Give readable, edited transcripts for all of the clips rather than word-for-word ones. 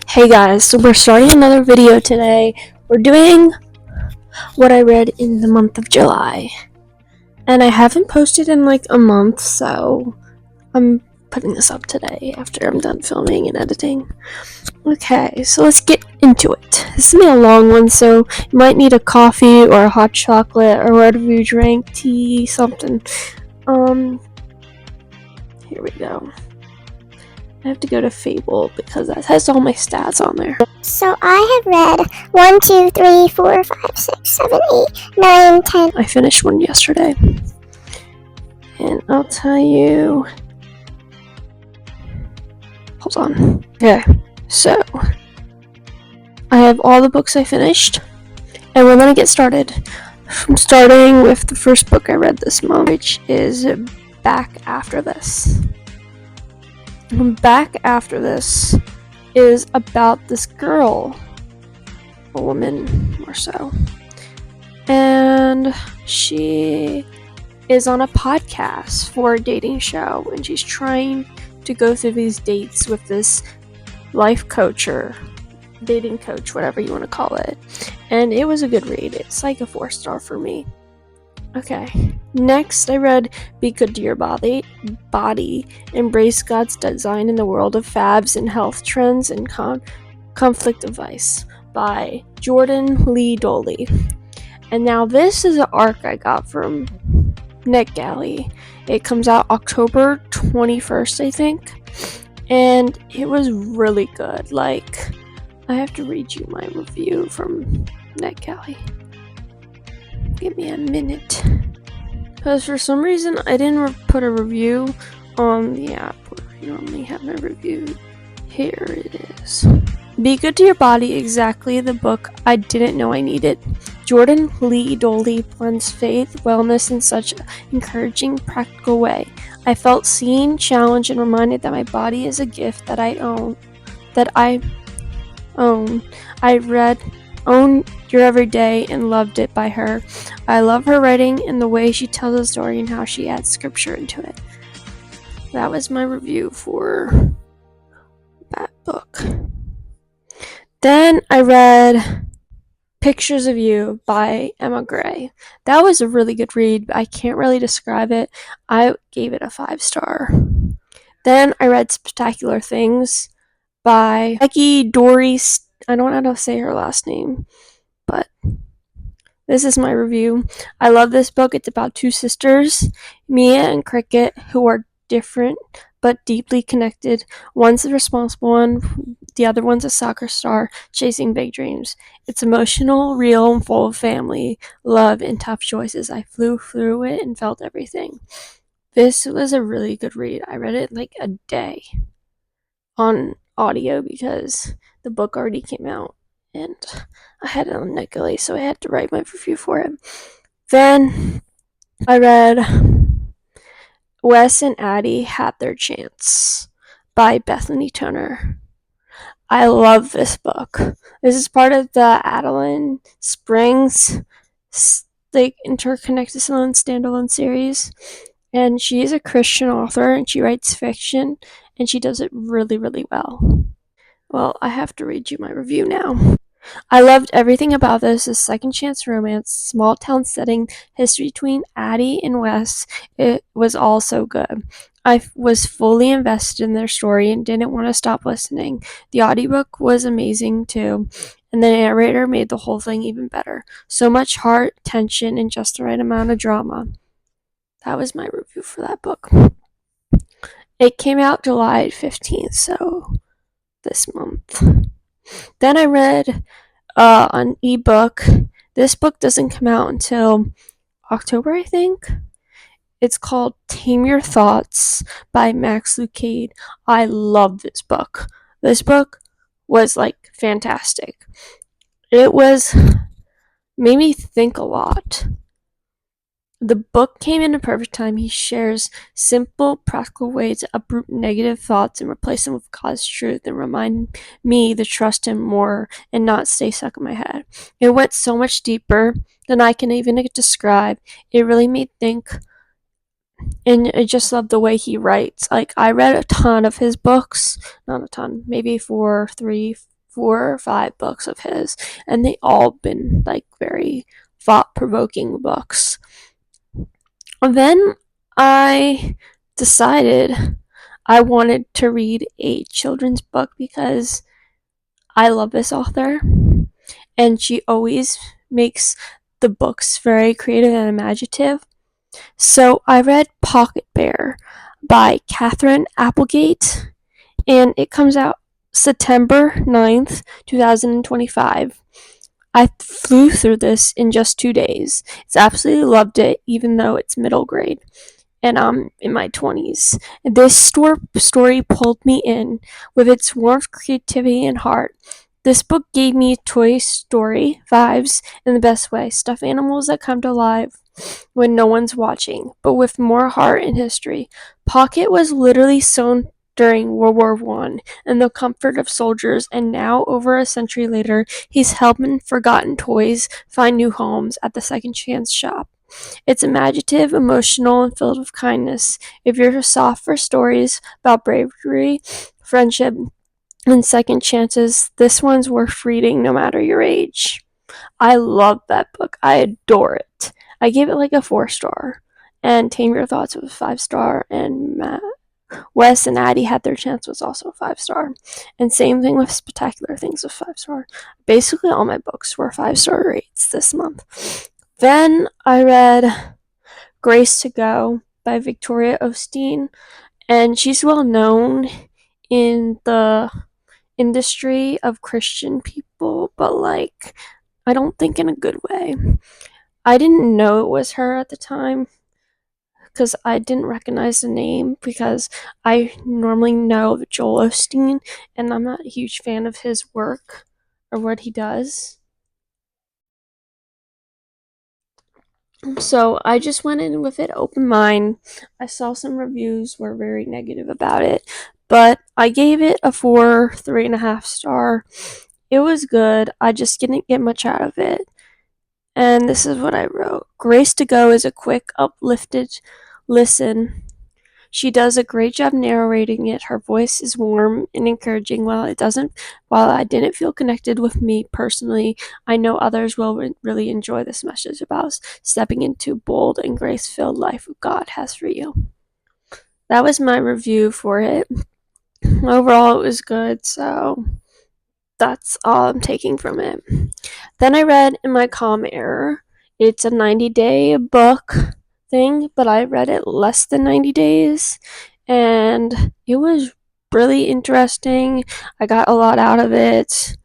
Hey guys, so we're starting another video today. We're doing what I read in the month of July. And I haven't posted in like a month, so I'm putting this up today after I'm done filming and editing. Okay, so let's get into it. This is gonna be a long one, so you might need a coffee or a hot chocolate or whatever you drink, tea, something. Here we go. I have to go to Fable because that has all my stats on there. So I have read 1, 2, 3, 4, 5, 6, 7, 8, 9, 10. I finished one yesterday. And I'll tell you. Hold on. Okay, so I have all the books I finished, and we're gonna get started. I'm starting with the first book I read this month, which is Back After This. Back After This is about this girl, a woman or so, and she is on a podcast for a dating show, and she's trying to go through these dates with this life coach or dating coach, whatever you want to call it. And it was a good read. It's like a 4-star for me. Okay, next I read Be Good to Your Body, Embrace God's Design in the World of Faves and Health Trends and Conflict Advice by Jordan Lee Doley. And now this is an arc I got from NetGalley. It comes out October 21st, I think. And it was really good. Like, I have to read you my review from NetGalley. Give me a minute. Because for some reason, I didn't put a review on the app where you normally have my review. Here it is. Be Good to Your Body, exactly the book I didn't know I needed. Jordan Lee Doley blends faith, wellness in such an encouraging, practical way. I felt seen, challenged, and reminded that my body is a gift that I own. I read Own Your Everyday and loved it by her. I love her writing and the way she tells a story and how she adds scripture into it. That was my review for that book. Then I read Pictures of You by Emma Gray. That was a really good read, but I can't really describe it. I gave it a 5-star. Then I read Spectacular Things by Becky Dory. I don't know how to say her last name, but this is my review. I love this book. It's about two sisters, Mia and Cricket, who are different but deeply connected. One's the responsible one, the other one's a soccer star chasing big dreams. It's emotional, real, and full of family, love, and tough choices. I flew through it and felt everything. This was a really good read. I read it in like a day on audio because the book already came out and I had it on NetGalley, so I had to write my review for it. Then I read Wes and Addie Had Their Chance by Bethany Turner. I love this book. This is part of the Adeline Springs like interconnected standalone series, and she is a Christian author and she writes fiction and she does it really, really well. Well, I have to read you my review now. I loved everything about this. A second chance romance, small town setting, history between Addie and Wes. It was all so good. I was fully invested in their story and didn't want to stop listening. The audiobook was amazing too, and the narrator made the whole thing even better. So much heart, tension, and just the right amount of drama. That was my review for that book. It came out July 15th, so this month. Then I read an ebook. This book doesn't come out until October, I think. It's called Tame Your Thoughts by Max Lucado. I love this book. This book was like fantastic. It made me think a lot. The book came in a perfect time. He shares simple, practical ways to uproot negative thoughts and replace them with God's truth and remind me to trust Him more and not stay stuck in my head. It went so much deeper than I can even describe. It really made me think and I just love the way he writes. Like, I read a ton of his books, not a ton, maybe four or five books of his, and they all been like very thought-provoking books. And then I decided I wanted to read a children's book because I love this author, and she always makes the books very creative and imaginative. So I read Pocket Bear by Catherine Applegate, and it comes out September 9th, 2025. I flew through this in just 2 days. It's absolutely loved it, even though it's middle grade and I'm in my 20s. This story pulled me in with its warmth, creativity, and heart. This book gave me Toy Story vibes in the best way. Stuffed animals that come to life when no one's watching, but with more heart and history. Pocket was literally sewn during World War One in the comfort of soldiers, and now, over a century later, he's helping forgotten toys find new homes at the Second Chance shop. It's imaginative, emotional, and filled with kindness. If you're soft for stories about bravery, friendship, and second chances, this one's worth reading no matter your age. I love that book. I adore it. I gave it like a 4 star. And Tame Your Thoughts was 5 star, and Wes and Addie Had Their Chance was also 5 star. And same thing with Spectacular Things was 5 star. Basically, all my books were 5 star rates this month. Then I read Grace to Go by Victoria Osteen, and she's well known in the industry of Christian people, but like, I don't think in a good way. I didn't know it was her at the time because I didn't recognize the name because I normally know Joel Osteen and I'm not a huge fan of his work or what he does. So I just went in with an open mind. I saw some reviews were very negative about it, but I gave it a 3.5 star. It was good. I just didn't get much out of it. And this is what I wrote. Grace to Go is a quick, uplifted listen. She does a great job narrating it. Her voice is warm and encouraging. While I didn't feel connected with me personally, I know others will really enjoy this message about stepping into bold and grace-filled life God has for you. That was my review for it. Overall, it was good, so that's all I'm taking from it. Then I read In My Calm Era. It's a 90-day book thing, but I read it less than 90 days, and it was really interesting. I got a lot out of it.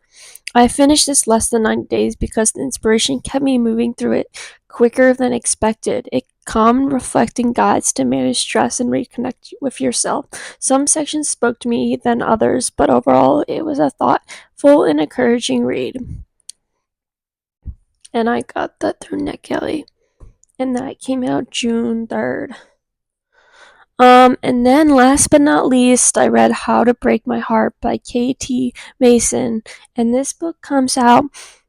I finished this less than 90 days because the inspiration kept me moving through it quicker than expected. It calm, reflecting guides to manage stress and reconnect with yourself. Some sections spoke to me than others, but overall, it was a thoughtful and encouraging read. And I got that through Nick Kelly, and that came out June 3rd. And then last but not least, I read How to Break My Heart by K.T. Mason, and this book comes out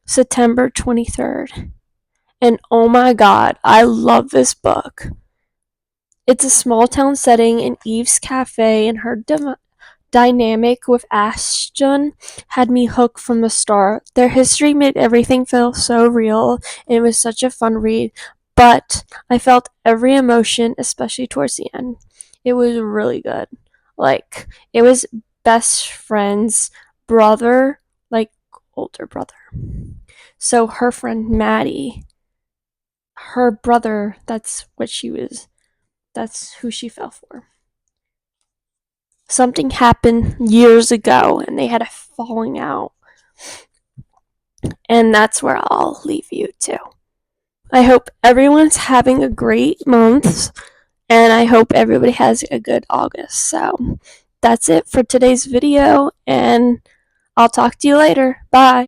September 23rd. And oh my god, I love this book. It's a small town setting in Eve's cafe, and her dynamic with Ashton had me hooked from the start. Their history made everything feel so real, and it was such a fun read. But I felt every emotion, especially towards the end. It was really good. Like, it was best friend's brother, like older brother. So her friend Maddie, her brother, that's who she fell for. Something happened years ago and they had a falling out. And that's where I'll leave you to. I hope everyone's having a great month, and I hope everybody has a good August. So that's it for today's video, and I'll talk to you later. Bye.